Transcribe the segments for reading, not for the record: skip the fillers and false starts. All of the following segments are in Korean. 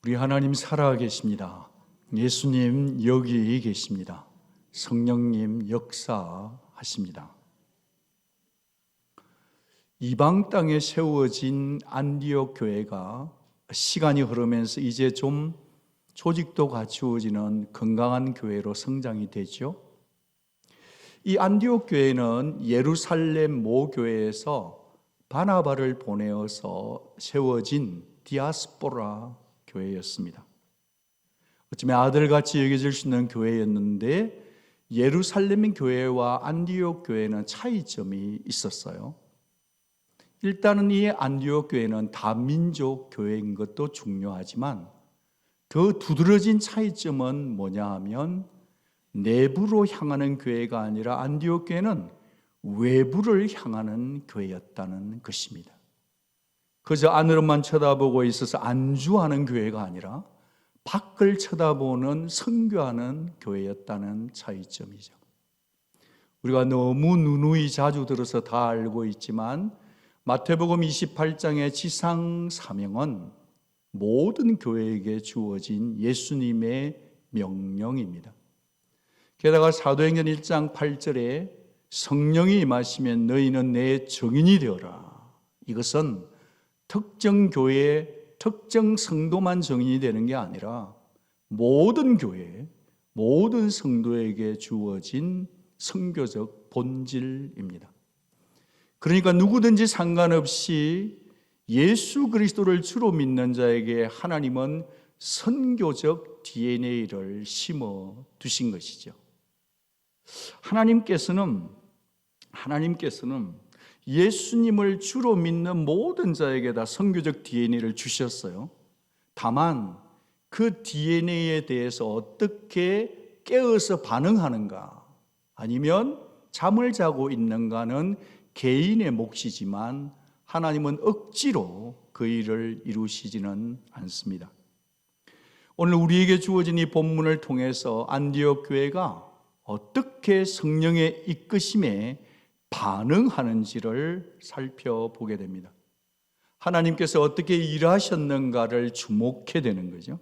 우리 하나님 살아계십니다. 예수님 여기 계십니다. 성령님 역사하십니다. 이방 땅에 세워진 안디옥 교회가 시간이 흐르면서 이제 좀 조직도 갖추어지는 건강한 교회로 성장이 되죠. 이 안디옥 교회는 예루살렘 모교회에서 바나바를 보내어서 세워진 디아스포라 교회였습니다. 어쩌면 아들같이 여겨질 수 있는 교회였는데 예루살렘 교회와 안디옥 교회는 차이점이 있었어요. 일단은 이 안디옥 교회는 다민족 교회인 것도 중요하지만 더 두드러진 차이점은 뭐냐 하면 내부로 향하는 교회가 아니라 안디옥 교회는 외부를 향하는 교회였다는 것입니다. 그저 안으로만 쳐다보고 있어서 안주하는 교회가 아니라 밖을 쳐다보는 선교하는 교회였다는 차이점이죠. 우리가 너무 누누이 자주 들어서 다 알고 있지만 마태복음 28장의 지상 사명은 모든 교회에게 주어진 예수님의 명령입니다. 게다가 사도행전 1장 8절에 성령이 임하시면 너희는 내 증인이 되어라. 이것은 특정 교회, 특정 성도만 증인이 되는 게 아니라 모든 교회, 모든 성도에게 주어진 선교적 본질입니다. 그러니까 누구든지 상관없이 예수 그리스도를 주로 믿는 자에게 하나님은 선교적 DNA를 심어 두신 것이죠. 하나님께서는 예수님을 주로 믿는 모든 자에게 다 선교적 DNA를 주셨어요. 다만 그 DNA에 대해서 어떻게 깨어서 반응하는가 아니면 잠을 자고 있는가는 개인의 몫이지만 하나님은 억지로 그 일을 이루시지는 않습니다. 오늘 우리에게 주어진 이 본문을 통해서 안디옥 교회가 어떻게 성령의 이끄심에 반응하는지를 살펴보게 됩니다. 하나님께서 어떻게 일하셨는가를 주목해 되는 거죠.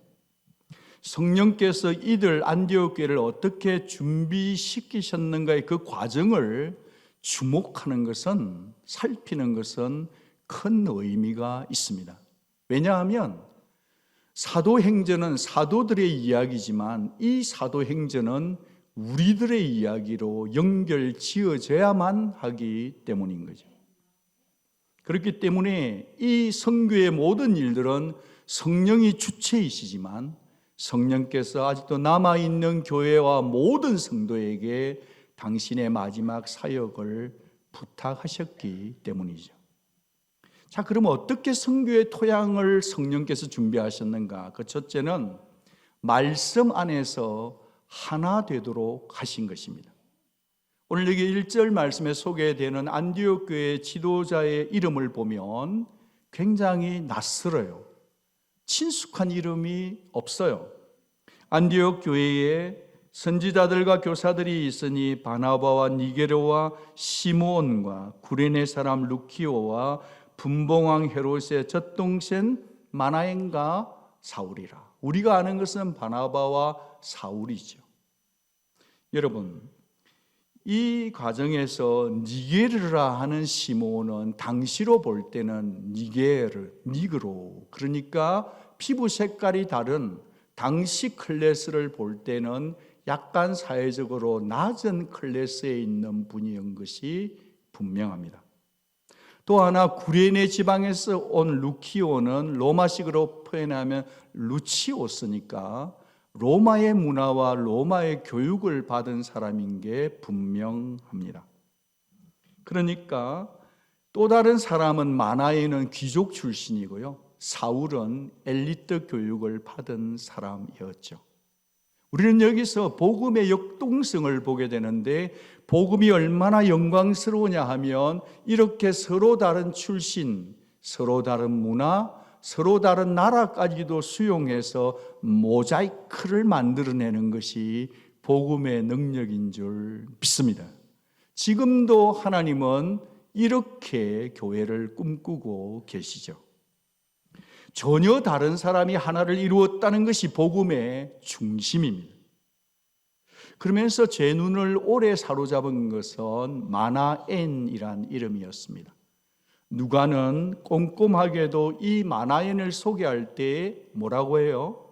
성령께서 이들 안디옥 교회를 어떻게 준비시키셨는가의 그 과정을 주목하는 것은, 살피는 것은 큰 의미가 있습니다. 왜냐하면 사도행전은 사도들의 이야기지만 이 사도행전은 우리들의 이야기로 연결 지어져야만 하기 때문인 거죠. 그렇기 때문에 이 선교의 모든 일들은 성령이 주체이시지만 성령께서 아직도 남아있는 교회와 모든 성도에게 당신의 마지막 사역을 부탁하셨기 때문이죠. 자, 그럼 어떻게 선교의 토양을 성령께서 준비하셨는가? 그 첫째는 말씀 안에서 하나 되도록 하신 것입니다. 오늘 여기 1절 말씀에 소개되는 안디옥 교회 지도자의 이름을 보면 굉장히 낯설어요. 친숙한 이름이 없어요. 안디옥 교회에 선지자들과 교사들이 있으니 바나바와 니게르와 시므온과 구레네 사람 루키오와 분봉왕 헤롯의 젖동생 마나엔과 사울이라. 우리가 아는 것은 바나바와 사울이죠. 여러분, 이 과정에서 니게르라 하는 시므온은 당시로 볼 때는 니그로, 그러니까 피부 색깔이 다른 당시 클래스를 볼 때는 약간 사회적으로 낮은 클래스에 있는 분이었던 것이 분명합니다. 또 하나 구레네 지방에서 온 루키오는 로마식으로 표현하면 루치오스니까 로마의 문화와 로마의 교육을 받은 사람인 게 분명합니다. 그러니까 또 다른 사람은 마나에는 귀족 출신이고요, 사울은 엘리트 교육을 받은 사람이었죠. 우리는 여기서 복음의 역동성을 보게 되는데 복음이 얼마나 영광스러우냐 하면 이렇게 서로 다른 출신, 서로 다른 문화, 서로 다른 나라까지도 수용해서 모자이크를 만들어내는 것이 복음의 능력인 줄 믿습니다. 지금도 하나님은 이렇게 교회를 꿈꾸고 계시죠. 전혀 다른 사람이 하나를 이루었다는 것이 복음의 중심입니다. 그러면서 제 눈을 오래 사로잡은 것은 마나엔이란 이름이었습니다. 누가는 꼼꼼하게도 이 마나엔을 소개할 때 뭐라고 해요?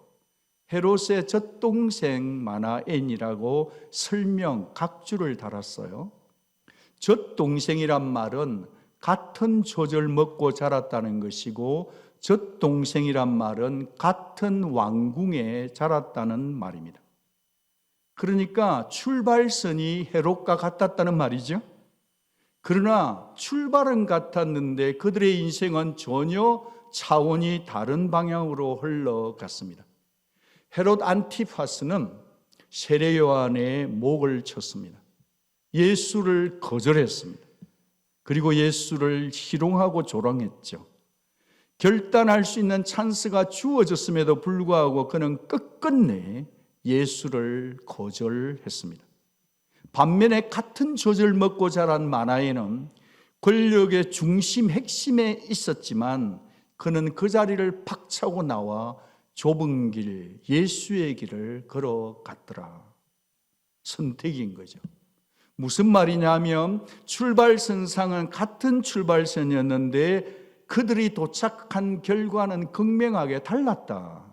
헤롯의 젖동생 마나엔이라고 설명 각주를 달았어요. 젖동생이란 말은 같은 젖을 먹고 자랐다는 것이고, 젖동생이란 말은 같은 왕궁에 자랐다는 말입니다. 그러니까 출발선이 헤롯과 같았다는 말이죠. 그러나 출발은 같았는데 그들의 인생은 전혀 차원이 다른 방향으로 흘러갔습니다. 헤롯 안티파스는 세례 요한의 목을 쳤습니다. 예수를 거절했습니다. 그리고 예수를 희롱하고 조롱했죠. 결단할 수 있는 찬스가 주어졌음에도 불구하고 그는 끝끝내 예수를 거절했습니다. 반면에 같은 젖을 먹고 자란 마나에는 권력의 중심 핵심에 있었지만 그는 그 자리를 박차고 나와 좁은 길, 예수의 길을 걸어갔더라. 선택인 거죠. 무슨 말이냐면 출발선상은 같은 출발선이었는데 그들이 도착한 결과는 극명하게 달랐다.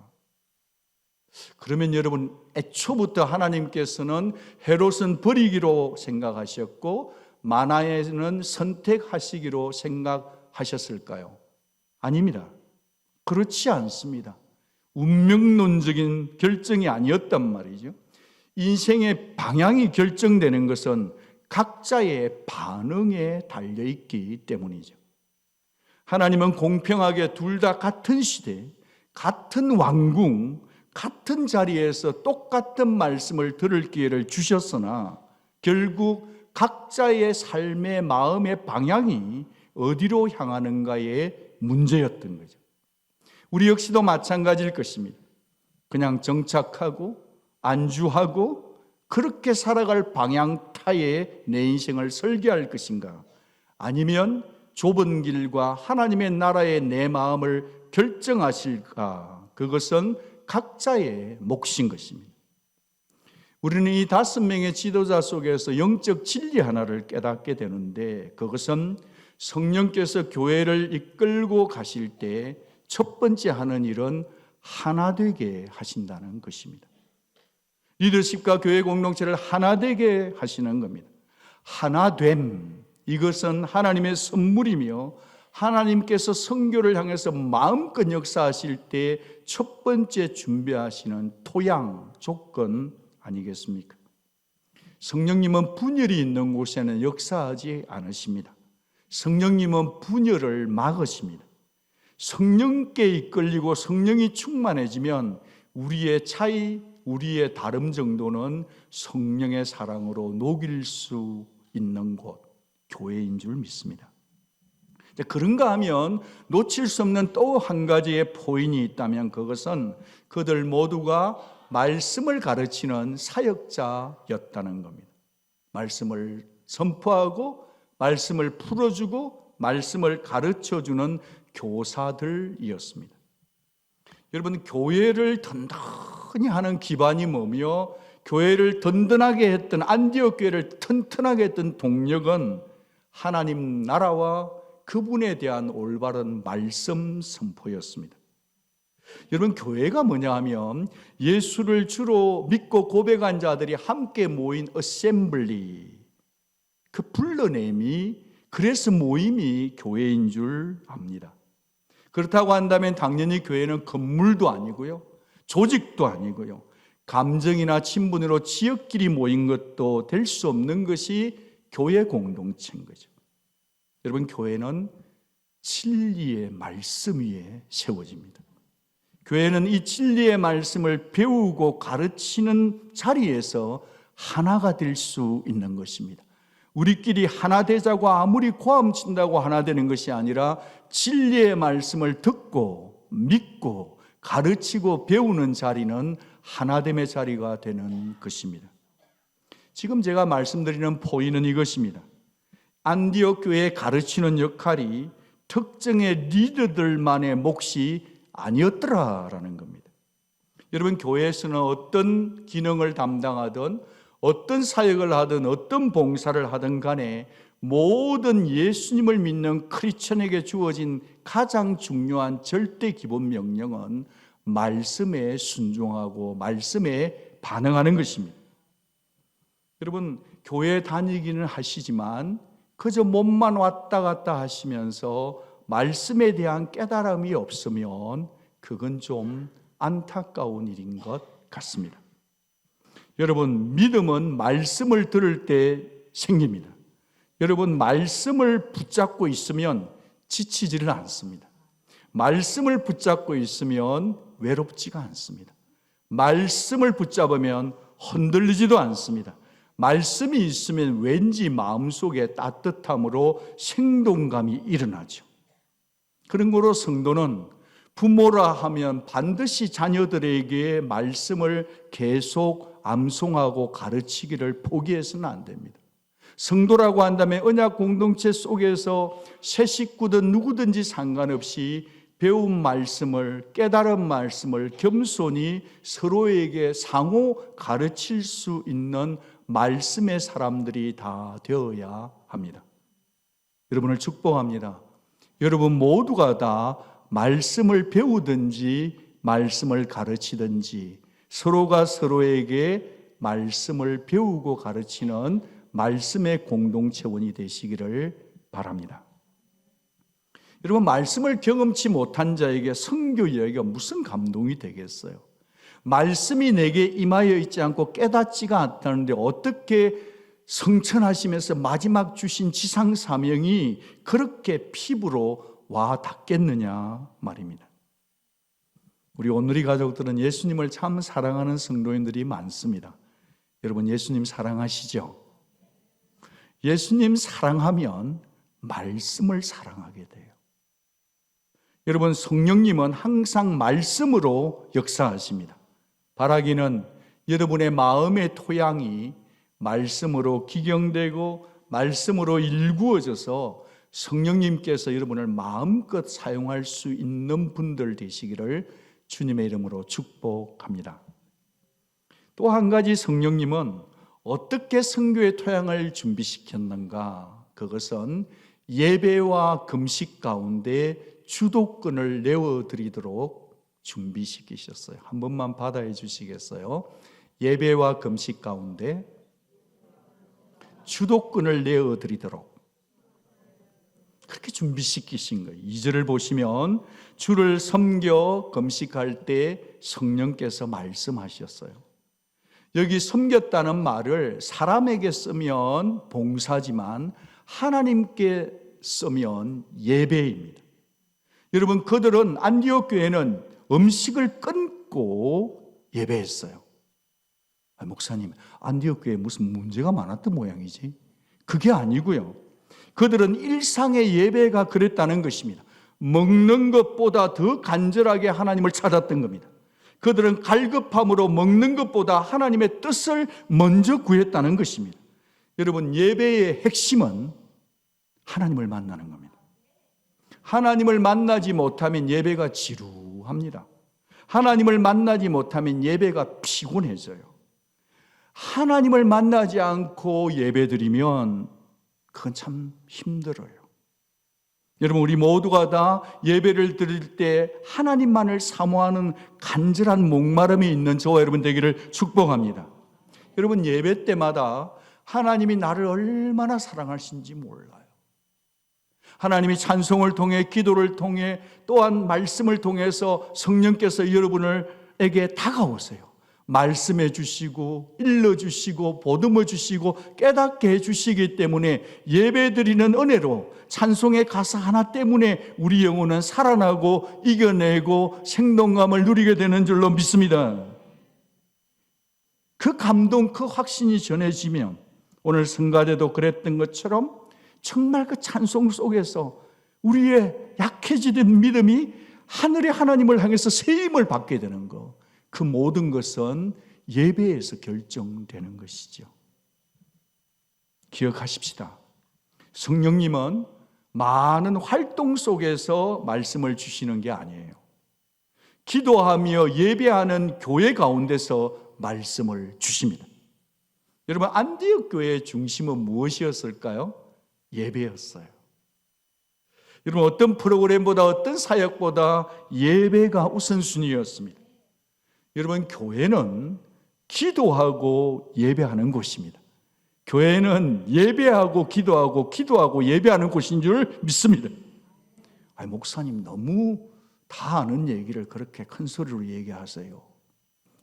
그러면 여러분, 애초부터 하나님께서는 헤롯은 버리기로 생각하셨고 마나에는 선택하시기로 생각하셨을까요? 아닙니다. 그렇지 않습니다. 운명론적인 결정이 아니었단 말이죠. 인생의 방향이 결정되는 것은 각자의 반응에 달려있기 때문이죠. 하나님은 공평하게 둘 다 같은 시대, 같은 왕궁, 같은 자리에서 똑같은 말씀을 들을 기회를 주셨으나 결국 각자의 삶의 마음의 방향이 어디로 향하는가의 문제였던 거죠. 우리 역시도 마찬가지일 것입니다. 그냥 정착하고 안주하고 그렇게 살아갈 방향타에 내 인생을 설계할 것인가, 아니면 좁은 길과 하나님의 나라의 내 마음을 결정하실까, 그것은 각자의 몫인 것입니다. 우리는 이 5명의 지도자 속에서 영적 진리 하나를 깨닫게 되는데, 그것은 성령께서 교회를 이끌고 가실 때 첫 번째 하는 일은 하나 되게 하신다는 것입니다. 리더십과 교회 공동체를 하나 되게 하시는 겁니다. 하나됨, 이것은 하나님의 선물이며 하나님께서 선교를 향해서 마음껏 역사하실 때 첫 번째 준비하시는 토양, 조건 아니겠습니까? 성령님은 분열이 있는 곳에는 역사하지 않으십니다. 성령님은 분열을 막으십니다. 성령께 이끌리고 성령이 충만해지면 우리의 차이, 우리의 다름 정도는 성령의 사랑으로 녹일 수 있는 곳, 교회인 줄 믿습니다. 그런가 하면 놓칠 수 없는 또 한 가지의 포인이 있다면 그것은 그들 모두가 말씀을 가르치는 사역자였다는 겁니다. 말씀을 선포하고 말씀을 풀어주고 말씀을 가르쳐주는 교사들이었습니다. 여러분, 교회를 든든히 하는 기반이 뭐며 교회를 든든하게 했던, 안디옥 교회를 튼튼하게 했던 동력은 하나님 나라와 그분에 대한 올바른 말씀 선포였습니다. 여러분, 교회가 뭐냐 하면 예수를 주로 믿고 고백한 자들이 함께 모인 어셈블리, 그 불러냄이, 그래서 모임이 교회인 줄 압니다. 그렇다고 한다면 당연히 교회는 건물도 아니고요, 조직도 아니고요, 감정이나 친분으로 지역끼리 모인 것도 될 수 없는 것이 교회 공동체인 거죠. 여러분, 교회는 진리의 말씀 위에 세워집니다. 교회는 이 진리의 말씀을 배우고 가르치는 자리에서 하나가 될 수 있는 것입니다. 우리끼리 하나 되자고 아무리 고함친다고 하나 되는 것이 아니라 진리의 말씀을 듣고 믿고 가르치고 배우는 자리는 하나됨의 자리가 되는 것입니다. 지금 제가 말씀드리는 포인트는 이것입니다. 안디옥 교회에 가르치는 역할이 특정의 리더들만의 몫이 아니었더라라는 겁니다. 여러분, 교회에서는 어떤 기능을 담당하든 어떤 사역을 하든 어떤 봉사를 하든 간에 모든 예수님을 믿는 크리스천에게 주어진 가장 중요한 절대 기본 명령은 말씀에 순종하고 말씀에 반응하는 것입니다. 여러분, 교회 다니기는 하시지만 그저 몸만 왔다 갔다 하시면서 말씀에 대한 깨달음이 없으면 그건 좀 안타까운 일인 것 같습니다. 여러분, 믿음은 말씀을 들을 때 생깁니다. 여러분, 말씀을 붙잡고 있으면 지치지를 않습니다. 말씀을 붙잡고 있으면 외롭지가 않습니다. 말씀을 붙잡으면 흔들리지도 않습니다. 말씀이 있으면 왠지 마음속에 따뜻함으로 생동감이 일어나죠. 그런 거로 성도는 부모라 하면 반드시 자녀들에게 말씀을 계속 암송하고 가르치기를 포기해서는 안 됩니다. 성도라고 한다면 언약 공동체 속에서 새 식구든 누구든지 상관없이 배운 말씀을, 깨달은 말씀을 겸손히 서로에게 상호 가르칠 수 있는 말씀의 사람들이 다 되어야 합니다. 여러분을 축복합니다. 여러분 모두가 다 말씀을 배우든지 말씀을 가르치든지 서로가 서로에게 말씀을 배우고 가르치는 말씀의 공동체원이 되시기를 바랍니다. 여러분, 말씀을 경험치 못한 자에게 선교 이야기가 무슨 감동이 되겠어요? 말씀이 내게 임하여 있지 않고 깨닫지가 않다는데 어떻게 성천하시면서 마지막 주신 지상 사명이 그렇게 피부로 와 닿겠느냐 말입니다. 우리 오늘의 가족들은 예수님을 참 사랑하는 성도인들이 많습니다. 여러분, 예수님 사랑하시죠? 예수님 사랑하면 말씀을 사랑하게 돼요. 여러분, 성령님은 항상 말씀으로 역사하십니다. 바라기는 여러분의 마음의 토양이 말씀으로 기경되고 말씀으로 일구어져서 성령님께서 여러분을 마음껏 사용할 수 있는 분들 되시기를 주님의 이름으로 축복합니다. 또 한 가지, 성령님은 어떻게 선교의 토양을 준비시켰는가? 그것은 예배와 금식 가운데 주도권을 내어드리도록 준비시키셨어요. 한 번만 받아해 주시겠어요? 예배와 금식 가운데 주도권을 내어드리도록 그렇게 준비시키신 거예요. 2절을 보시면 주를 섬겨 금식할 때 성령께서 말씀하셨어요. 여기 섬겼다는 말을 사람에게 쓰면 봉사지만 하나님께 쓰면 예배입니다. 여러분, 그들은 안디옥 교회는 음식을 끊고 예배했어요. 목사님, 안디옥 교회에 무슨 문제가 많았던 모양이지? 그게 아니고요. 그들은 일상의 예배가 그랬다는 것입니다. 먹는 것보다 더 간절하게 하나님을 찾았던 겁니다. 그들은 갈급함으로 먹는 것보다 하나님의 뜻을 먼저 구했다는 것입니다. 여러분, 예배의 핵심은 하나님을 만나는 겁니다. 하나님을 만나지 못하면 예배가 지루합니다. 하나님을 만나지 못하면 예배가 피곤해져요. 하나님을 만나지 않고 예배드리면 그건 참 힘들어요. 여러분, 우리 모두가 다 예배를 드릴 때 하나님만을 사모하는 간절한 목마름이 있는 저와 여러분 되기를 축복합니다. 여러분, 예배 때마다 하나님이 나를 얼마나 사랑하신지 몰라요. 하나님이 찬송을 통해, 기도를 통해, 또한 말씀을 통해서 성령께서 여러분에게 다가오세요. 말씀해 주시고 일러 주시고 보듬어 주시고 깨닫게 해 주시기 때문에 예배드리는 은혜로 찬송의 가사 하나 때문에 우리 영혼은 살아나고 이겨내고 생동감을 누리게 되는 줄로 믿습니다. 그 감동, 그 확신이 전해지면 오늘 성가대도 그랬던 것처럼 정말 그 찬송 속에서 우리의 약해지던 믿음이 하늘의 하나님을 향해서 새 힘을 받게 되는 것, 그 모든 것은 예배에서 결정되는 것이죠. 기억하십시다. 성령님은 많은 활동 속에서 말씀을 주시는 게 아니에요. 기도하며 예배하는 교회 가운데서 말씀을 주십니다. 여러분, 안디옥 교회의 중심은 무엇이었을까요? 예배였어요. 여러분, 어떤 프로그램보다 어떤 사역보다 예배가 우선순위였습니다. 여러분, 교회는 기도하고 예배하는 곳입니다. 교회는 예배하고 기도하고 기도하고 예배하는 곳인 줄 믿습니다. 목사님 너무 다 아는 얘기를 그렇게 큰 소리로 얘기하세요.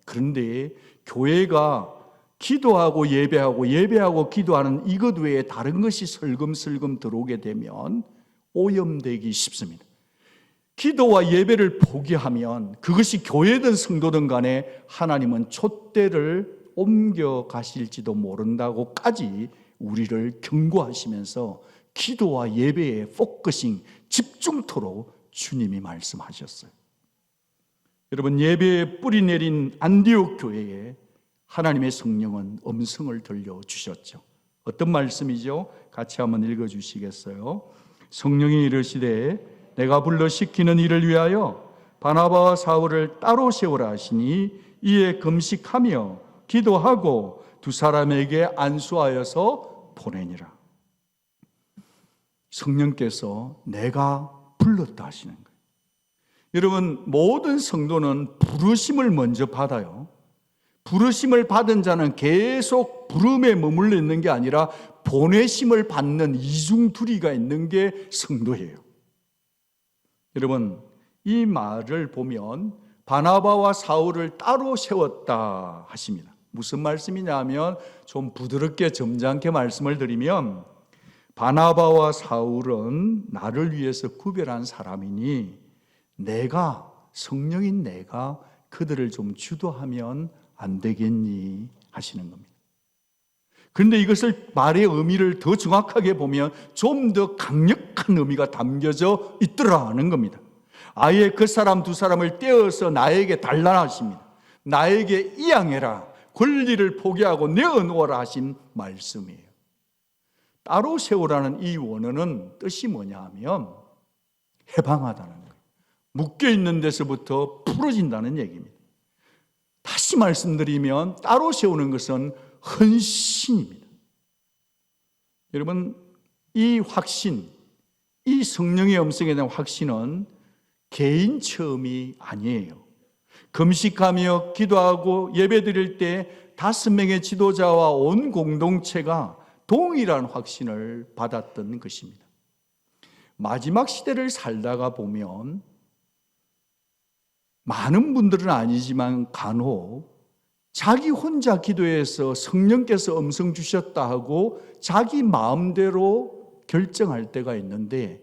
그런데 교회가 기도하고 예배하고 예배하고 기도하는 이것 외에 다른 것이 슬금슬금 들어오게 되면 오염되기 쉽습니다. 기도와 예배를 포기하면 그것이 교회든 성도든 간에 하나님은 촛대를 옮겨가실지도 모른다고까지 우리를 경고하시면서 기도와 예배의 포커싱, 집중토로 주님이 말씀하셨어요. 여러분, 예배에 뿌리 내린 안디옥 교회에 하나님의 성령은 음성을 들려주셨죠. 어떤 말씀이죠? 같이 한번 읽어주시겠어요? 성령이 이르시되 내가 불러 시키는 일을 위하여 바나바와 사울을 따로 세우라 하시니 이에 금식하며 기도하고 두 사람에게 안수하여서 보내니라. 성령께서 내가 불렀다 하시는 거예요. 여러분, 모든 성도는 부르심을 먼저 받아요. 부르심을 받은 자는 계속 부름에 머물러 있는 게 아니라 보내심을 받는 이중두리가 있는 게 성도예요. 여러분, 이 말을 보면 바나바와 사울을 따로 세웠다 하십니다. 무슨 말씀이냐 하면 좀 부드럽게 점잖게 말씀을 드리면 바나바와 사울은 나를 위해서 구별한 사람이니 내가, 성령인 내가 그들을 좀 주도하면 안 되겠니 하시는 겁니다. 그런데 이것을 말의 의미를 더 정확하게 보면 좀 더 강력한 의미가 담겨져 있더라는 겁니다. 아예 그 사람 두 사람을 떼어서 나에게 달라 하십니다. 나에게 이양해라, 권리를 포기하고 내어놓아라 하신 말씀이에요. 따로 세우라는 이 원어는 뜻이 뭐냐 하면 해방하다는 거예요. 묶여있는 데서부터 풀어진다는 얘기입니다. 다시 말씀드리면 따로 세우는 것은 헌신입니다. 여러분, 이 확신, 이 성령의 음성에 대한 확신은 개인 체험이 아니에요. 금식하며 기도하고 예배드릴 때 5명의 지도자와 온 공동체가 동일한 확신을 받았던 것입니다. 마지막 시대를 살다가 보면 많은 분들은 아니지만 간혹 자기 혼자 기도해서 성령께서 음성 주셨다 하고 자기 마음대로 결정할 때가 있는데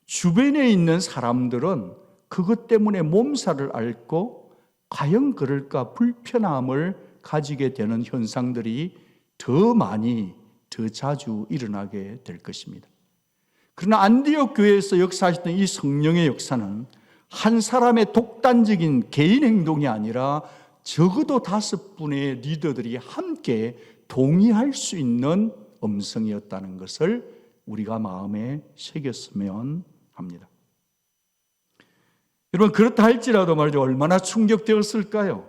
주변에 있는 사람들은 그것 때문에 몸살을 앓고 과연 그럴까 불편함을 가지게 되는 현상들이 더 많이, 더 자주 일어나게 될 것입니다. 그러나 안디옥 교회에서 역사하셨던 이 성령의 역사는 한 사람의 독단적인 개인 행동이 아니라 적어도 5분의 리더들이 함께 동의할 수 있는 음성이었다는 것을 우리가 마음에 새겼으면 합니다. 여러분, 그렇다 할지라도 말이죠, 얼마나 충격되었을까요?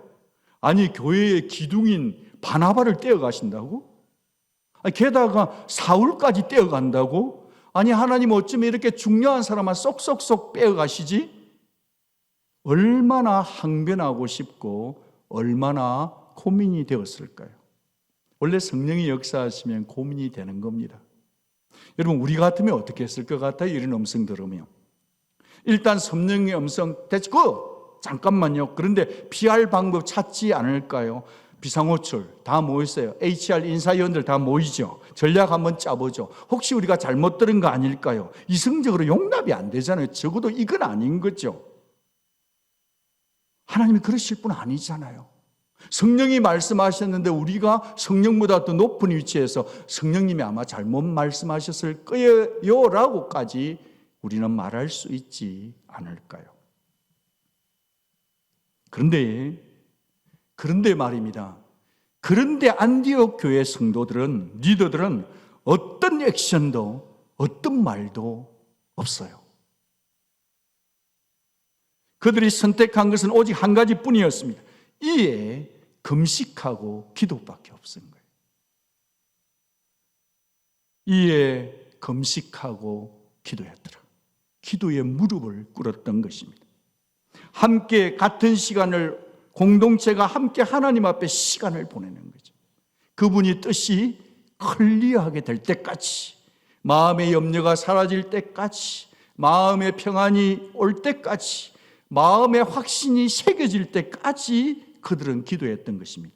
아니, 교회의 기둥인 바나바를 떼어가신다고? 게다가 사울까지 떼어간다고? 아니, 하나님 어쩌면 이렇게 중요한 사람만 쏙쏙쏙 빼어가시지? 얼마나 항변하고 싶고 얼마나 고민이 되었을까요? 원래 성령이 역사하시면 고민이 되는 겁니다. 여러분, 우리 같으면 어떻게 했을 것 같아요? 이런 음성 들으면. 일단 성령의 음성, 됐고 잠깐만요. 그런데 피할 방법 찾지 않을까요? 비상호출 다 모였어요. HR 인사위원들 다 모이죠. 전략 한번 짜보죠. 혹시 우리가 잘못 들은 거 아닐까요? 이성적으로 용납이 안 되잖아요. 적어도 이건 아닌 거죠. 하나님이 그러실 분 아니잖아요. 성령이 말씀하셨는데 우리가 성령보다 더 높은 위치에서 성령님이 아마 잘못 말씀하셨을 거예요 라고까지 우리는 말할 수 있지 않을까요? 그런데 말입니다. 그런데 안디옥 교회 성도들은, 리더들은 어떤 액션도 어떤 말도 없어요. 그들이 선택한 것은 오직 한 가지뿐이었습니다. 이에 금식하고 기도밖에 없은 거예요. 이에 금식하고 기도했더라. 기도의 무릎을 꿇었던 것입니다. 함께 같은 시간을, 공동체가 함께 하나님 앞에 시간을 보내는 거죠. 그분이 뜻이 클리어하게 될 때까지, 마음의 염려가 사라질 때까지, 마음의 평안이 올 때까지, 마음의 확신이 새겨질 때까지 그들은 기도했던 것입니다.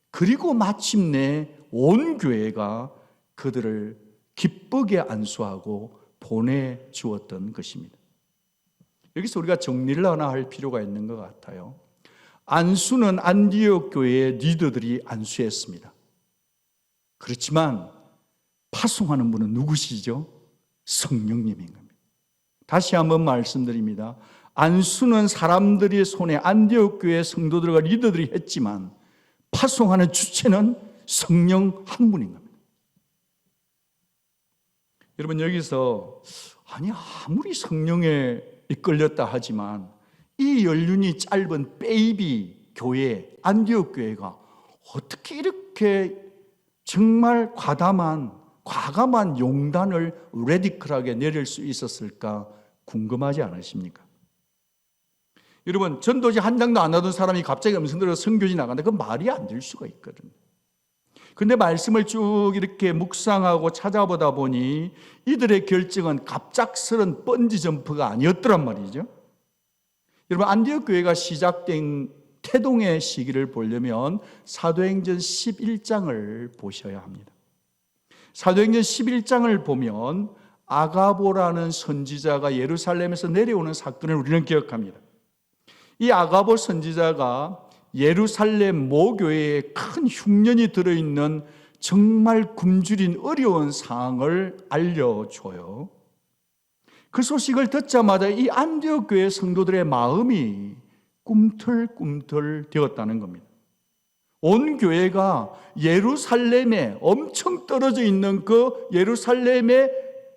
그리고 마침내 온 교회가 그들을 기쁘게 안수하고 보내주었던 것입니다. 여기서 우리가 정리를 하나 할 필요가 있는 것 같아요. 안수는 안디옥 교회의 리더들이 안수했습니다. 그렇지만 파송하는 분은 누구시죠? 성령님인 겁니다. 다시 한번 말씀드립니다. 안수는 사람들의 손에 안디옥 교회 성도들과 리더들이 했지만 파송하는 주체는 성령 한 분인 겁니다. 여러분, 여기서 아무리 성령에 이끌렸다 하지만 이 연륜이 짧은 베이비 교회, 안디옥 교회가 어떻게 이렇게 정말 과감한 용단을 레디컬하게 내릴 수 있었을까 궁금하지 않으십니까? 여러분, 전도지 한 장도 안 하던 사람이 갑자기 음성 들어서 선교지 나간다. 그건 말이 안 될 수가 있거든요. 근데 말씀을 쭉 이렇게 묵상하고 찾아보다 보니 이들의 결정은 갑작스런 번지 점프가 아니었더란 말이죠. 여러분, 안디옥 교회가 시작된 태동의 시기를 보려면 사도행전 11장을 보셔야 합니다. 사도행전 11장을 보면 아가보라는 선지자가 예루살렘에서 내려오는 사건을 우리는 기억합니다. 이 아가보 선지자가 예루살렘 모교회에 큰 흉년이 들어있는 정말 굶주린 어려운 상황을 알려줘요. 그 소식을 듣자마자 이 안디옥 교회 성도들의 마음이 꿈틀꿈틀 되었다는 겁니다. 온 교회가 예루살렘에 엄청 떨어져 있는 그 예루살렘의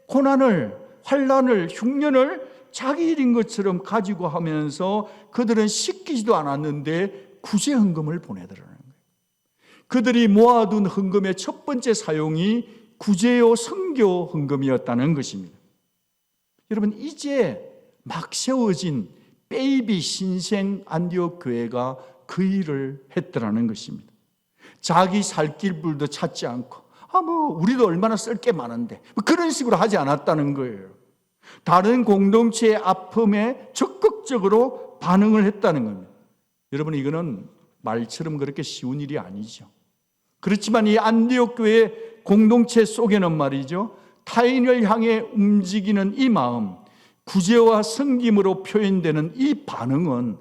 고난을, 환난을, 흉년을 자기 일인 것처럼 가지고 하면서 그들은 씻기지도 않았는데 구제 헌금을 보내더라는 거예요. 그들이 모아둔 헌금의 첫 번째 사용이 구제요 선교 헌금이었다는 것입니다. 여러분, 이제 막 세워진 베이비 신생 안디옥 교회가 그 일을 했더라는 것입니다. 자기 살 길불도 찾지 않고 우리도 얼마나 쓸 게 많은데 그런 식으로 하지 않았다는 거예요. 다른 공동체의 아픔에 적극적으로 반응을 했다는 겁니다. 여러분, 이거는 말처럼 그렇게 쉬운 일이 아니죠. 그렇지만 이 안디옥 교회 공동체 속에는 말이죠, 타인을 향해 움직이는 이 마음, 구제와 섬김으로 표현되는 이 반응은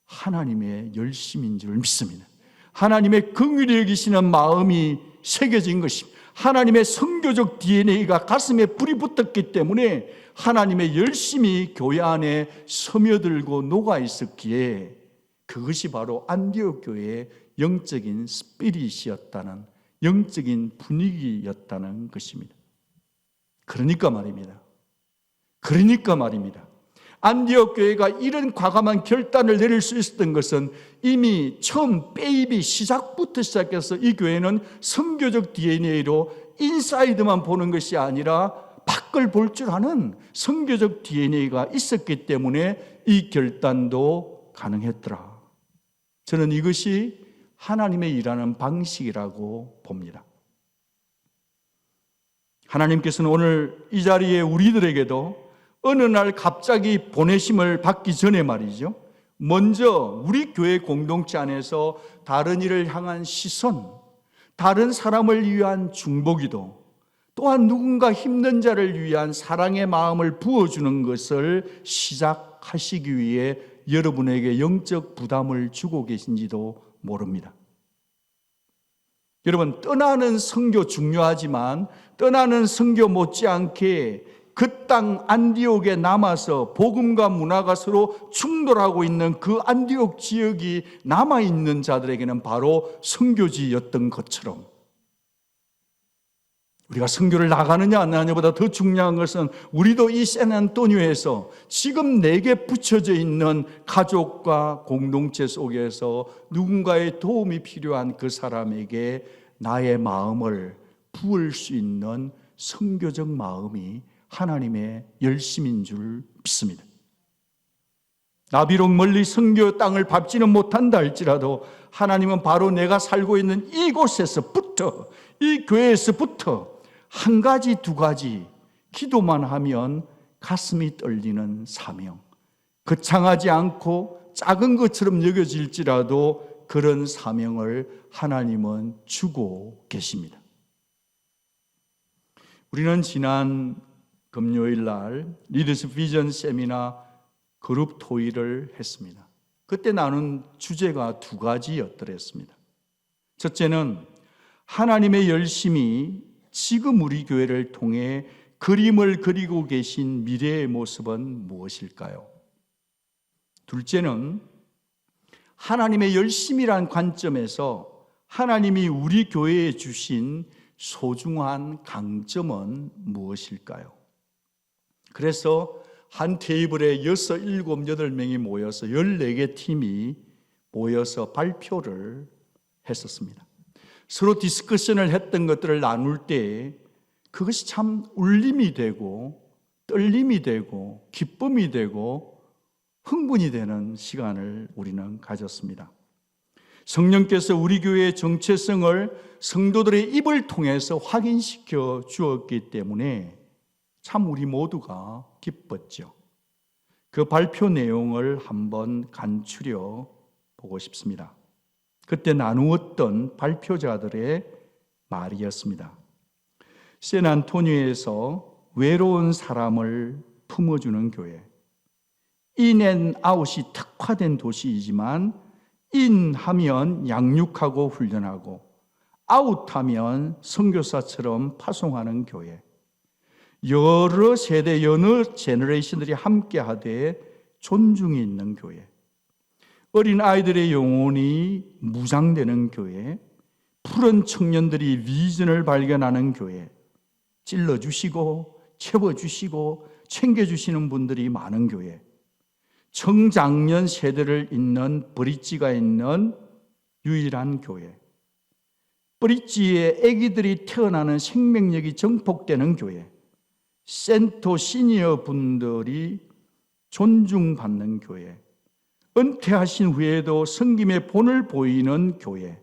하나님의 열심인 줄 믿습니다. 하나님의 긍휼히 여기시는 마음이 새겨진 것입니다. 하나님의 선교적 DNA가 가슴에 불이 붙었기 때문에 하나님의 열심이 교회 안에 스며들고 녹아 있었기에 그것이 바로 안디옥 교회의 영적인 스피릿이었다는, 영적인 분위기였다는 것입니다. 그러니까 말입니다. 안디옥 교회가 이런 과감한 결단을 내릴 수 있었던 것은 이미 처음 베이비 시작부터 시작해서 이 교회는 선교적 DNA로 인사이드만 보는 것이 아니라 밖을 볼 줄 아는 선교적 DNA가 있었기 때문에 이 결단도 가능했더라. 저는 이것이 하나님의 일하는 방식이라고 봅니다. 하나님께서는 오늘 이 자리에 우리들에게도 어느 날 갑자기 보내심을 받기 전에 말이죠, 먼저 우리 교회 공동체 안에서 다른 일을 향한 시선, 다른 사람을 위한 중보기도, 또한 누군가 힘든 자를 위한 사랑의 마음을 부어주는 것을 시작하시기 위해 여러분에게 영적 부담을 주고 계신지도 모릅니다. 여러분, 떠나는 선교 중요하지만 떠나는 선교 못지않게 그 땅 안디옥에 남아서 복음과 문화가 서로 충돌하고 있는 그 안디옥 지역이 남아있는 자들에게는 바로 선교지였던 것처럼 우리가 선교를 나가느냐 안 나가느냐보다 더 중요한 것은 우리도 이 샌안토니오에서 지금 내게 붙여져 있는 가족과 공동체 속에서 누군가의 도움이 필요한 그 사람에게 나의 마음을 부을 수 있는 선교적 마음이 하나님의 열심인 줄 믿습니다. 나 비록 멀리 선교 땅을 밟지는 못한다 할지라도 하나님은 바로 내가 살고 있는 이곳에서부터, 이 교회에서부터 한 가지 두 가지 기도만 하면 가슴이 떨리는 사명, 거창하지 않고 작은 것처럼 여겨질지라도 그런 사명을 하나님은 주고 계십니다. 우리는 지난 금요일 날 리더십 비전 세미나 그룹 토의를 했습니다. 그때 나눈 주제가 두 가지였더랬습니다. 첫째는 하나님의 열심이 지금 우리 교회를 통해 그림을 그리고 계신 미래의 모습은 무엇일까요? 둘째는 하나님의 열심이란 관점에서 하나님이 우리 교회에 주신 소중한 강점은 무엇일까요? 그래서 한 테이블에 6, 7, 8명이 모여서 14개 팀이 모여서 발표를 했었습니다. 서로 디스커션을 했던 것들을 나눌 때 그것이 참 울림이 되고 떨림이 되고 기쁨이 되고 흥분이 되는 시간을 우리는 가졌습니다. 성령께서 우리 교회의 정체성을 성도들의 입을 통해서 확인시켜 주었기 때문에 참 우리 모두가 기뻤죠. 그 발표 내용을 한번 간추려 보고 싶습니다. 그때 나누었던 발표자들의 말이었습니다. 샌안토니오에서 외로운 사람을 품어주는 교회, 인앤아웃이 특화된 도시이지만 인하면 양육하고 훈련하고 아웃하면 선교사처럼 파송하는 교회, 여러 세대, 여러 제너레이션들이 함께하되 존중이 있는 교회, 어린 아이들의 영혼이 무장되는 교회, 푸른 청년들이 비전을 발견하는 교회, 찔러주시고 채워주시고 챙겨주시는 분들이 많은 교회, 청장년 세대를 잇는 브릿지가 있는 유일한 교회, 브릿지에 아기들이 태어나는 생명력이 정복되는 교회, 센터 시니어 분들이 존중받는 교회, 은퇴하신 후에도 섬김의 본을 보이는 교회,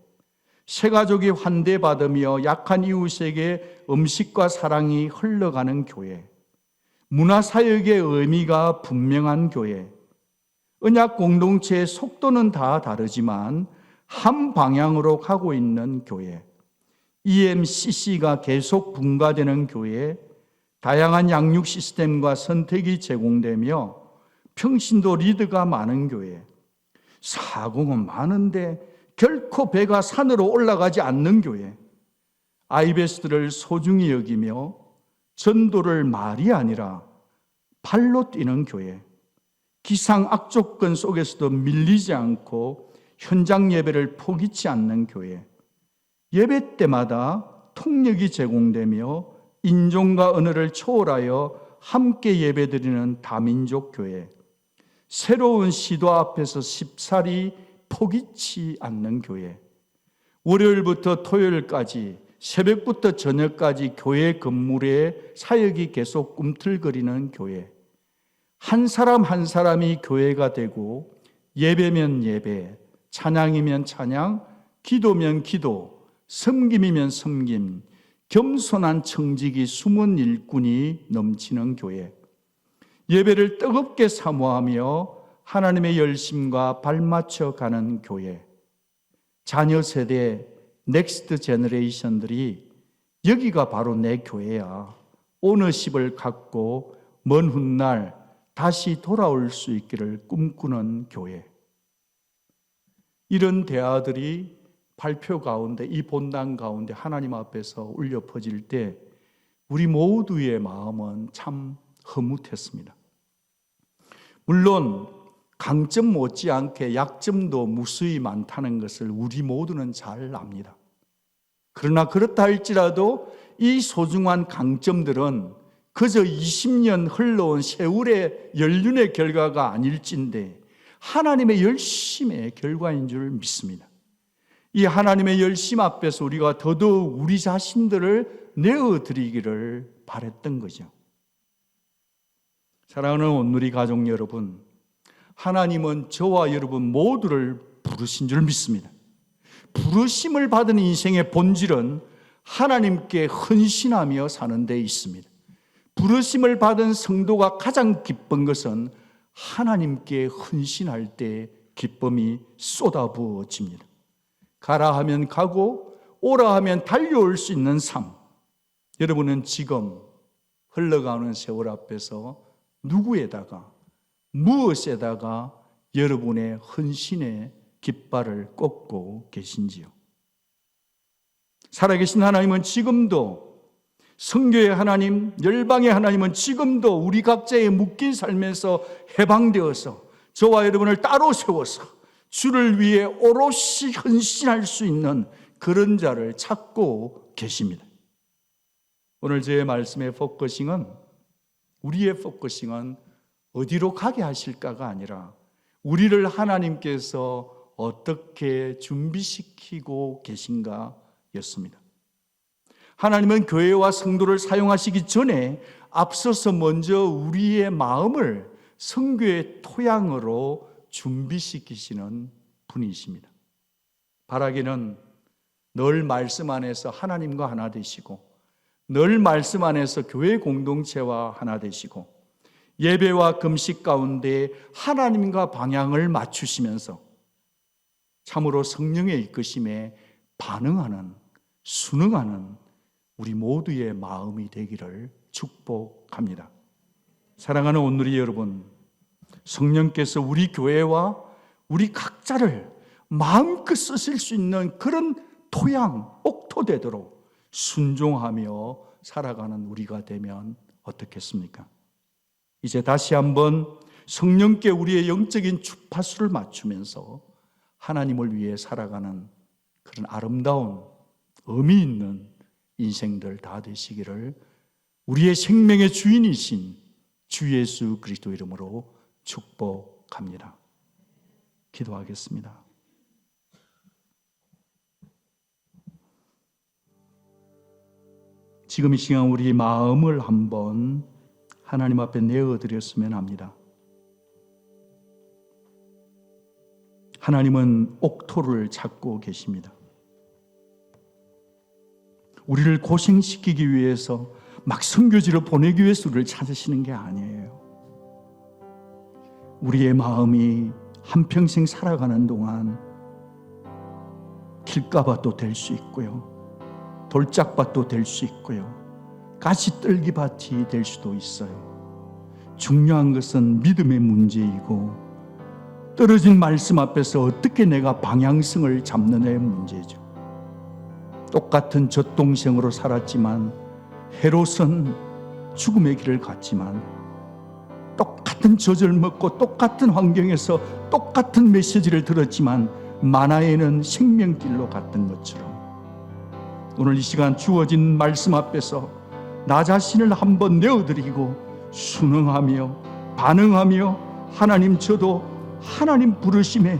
새가족이 환대받으며 약한 이웃에게 음식과 사랑이 흘러가는 교회, 문화사역의 의미가 분명한 교회, 언약 공동체의 속도는 다 다르지만 한 방향으로 가고 있는 교회, EMCC가 계속 분가되는 교회, 다양한 양육 시스템과 선택이 제공되며 평신도 리더가 많은 교회, 사공은 많은데 결코 배가 산으로 올라가지 않는 교회, 아이베스트를 소중히 여기며 전도를 말이 아니라 발로 뛰는 교회, 기상 악조건 속에서도 밀리지 않고 현장 예배를 포기치 않는 교회, 예배 때마다 통역이 제공되며 인종과 언어를 초월하여 함께 예배드리는 다민족 교회, 새로운 시도 앞에서 쉽사리 포기치 않는 교회, 월요일부터 토요일까지 새벽부터 저녁까지 교회 건물에 사역이 계속 꿈틀거리는 교회, 한 사람 한 사람이 교회가 되고 예배면 예배, 찬양이면 찬양, 기도면 기도, 섬김이면 섬김, 겸손한 청직이 숨은 일꾼이 넘치는 교회, 예배를 뜨겁게 사모하며 하나님의 열심과 발맞춰 가는 교회, 자녀 세대, 넥스트 제너레이션들이 여기가 바로 내 교회야, 오너십을 갖고 먼 훗날 다시 돌아올 수 있기를 꿈꾸는 교회. 이런 대화들이 발표 가운데, 이 본당 가운데 하나님 앞에서 울려 퍼질 때 우리 모두의 마음은 참 흐뭇했습니다. 물론 강점 못지않게 약점도 무수히 많다는 것을 우리 모두는 잘 압니다. 그러나 그렇다 할지라도 이 소중한 강점들은 그저 20년 흘러온 세월의 연륜의 결과가 아닐진데 하나님의 열심의 결과인 줄 믿습니다. 이 하나님의 열심 앞에서 우리가 더더욱 우리 자신들을 내어드리기를 바랬던 거죠. 사랑하는 온누리 가족 여러분, 하나님은 저와 여러분 모두를 부르신 줄 믿습니다. 부르심을 받은 인생의 본질은 하나님께 헌신하며 사는 데 있습니다. 부르심을 받은 성도가 가장 기쁜 것은 하나님께 헌신할 때 기쁨이 쏟아부어집니다. 가라 하면 가고 오라 하면 달려올 수 있는 삶. 여러분은 지금 흘러가는 세월 앞에서 누구에다가 무엇에다가 여러분의 헌신의 깃발을 꽂고 계신지요? 살아계신 하나님은 지금도, 성교의 하나님, 열방의 하나님은 지금도 우리 각자의 묶인 삶에서 해방되어서 저와 여러분을 따로 세워서 주를 위해 오롯이 헌신할 수 있는 그런 자를 찾고 계십니다. 오늘 제 말씀의 포커싱은, 우리의 포커싱은 어디로 가게 하실까가 아니라 우리를 하나님께서 어떻게 준비시키고 계신가 였습니다. 하나님은 교회와 성도를 사용하시기 전에 앞서서 먼저 우리의 마음을 성교의 토양으로 준비시키시는 분이십니다. 바라기는 늘 말씀 안에서 하나님과 하나 되시고, 늘 말씀 안에서 교회 공동체와 하나 되시고, 예배와 금식 가운데 하나님과 방향을 맞추시면서 참으로 성령의 이끄심에 반응하는, 순응하는 우리 모두의 마음이 되기를 축복합니다. 사랑하는 온누리 여러분, 성령께서 우리 교회와 우리 각자를 마음껏 쓰실 수 있는 그런 토양, 옥토되도록 순종하며 살아가는 우리가 되면 어떻겠습니까? 이제 다시 한번 성령께 우리의 영적인 주파수를 맞추면서 하나님을 위해 살아가는 그런 아름다운 의미 있는 인생들 다 되시기를 우리의 생명의 주인이신 주 예수 그리스도 이름으로 축복합니다. 기도하겠습니다. 지금 이 시간 우리 마음을 한번 하나님 앞에 내어드렸으면 합니다. 하나님은 옥토를 찾고 계십니다. 우리를 고생시키기 위해서 막 선교지로 보내기 위해서 우리를 찾으시는 게 아니에요. 우리의 마음이 한평생 살아가는 동안 길가밭도 될 수 있고요, 돌짝밭도 될 수 있고요, 가시떨기밭이 될 수도 있어요. 중요한 것은 믿음의 문제이고 떨어진 말씀 앞에서 어떻게 내가 방향성을 잡느냐의 문제죠. 똑같은 젖동생으로 살았지만 헤롯은 죽음의 길을 갔지만 똑같은 젖을 먹고 똑같은 환경에서 똑같은 메시지를 들었지만 마나에는 생명길로 갔던 것처럼 오늘 이 시간 주어진 말씀 앞에서 나 자신을 한번 내어드리고 순응하며 반응하며 하나님, 저도 하나님 부르심에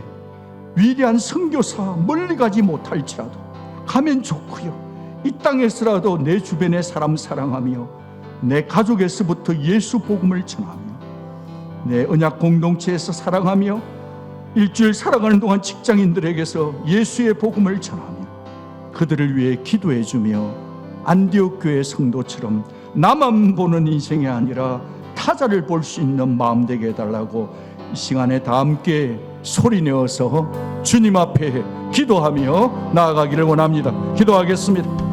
위대한 선교사 멀리 가지 못할지라도 가면 좋고요, 이 땅에서라도 내 주변의 사람 사랑하며 내 가족에서부터 예수 복음을 전하며 내 언약 공동체에서 사랑하며 일주일 살아가는 동안 직장인들에게서 예수의 복음을 전하며 그들을 위해 기도해주며 안디옥 교회 성도처럼 나만 보는 인생이 아니라 타자를 볼 수 있는 마음 되게 해달라고 이 시간에 다 함께 소리내어서 주님 앞에 기도하며 나아가기를 원합니다. 기도하겠습니다.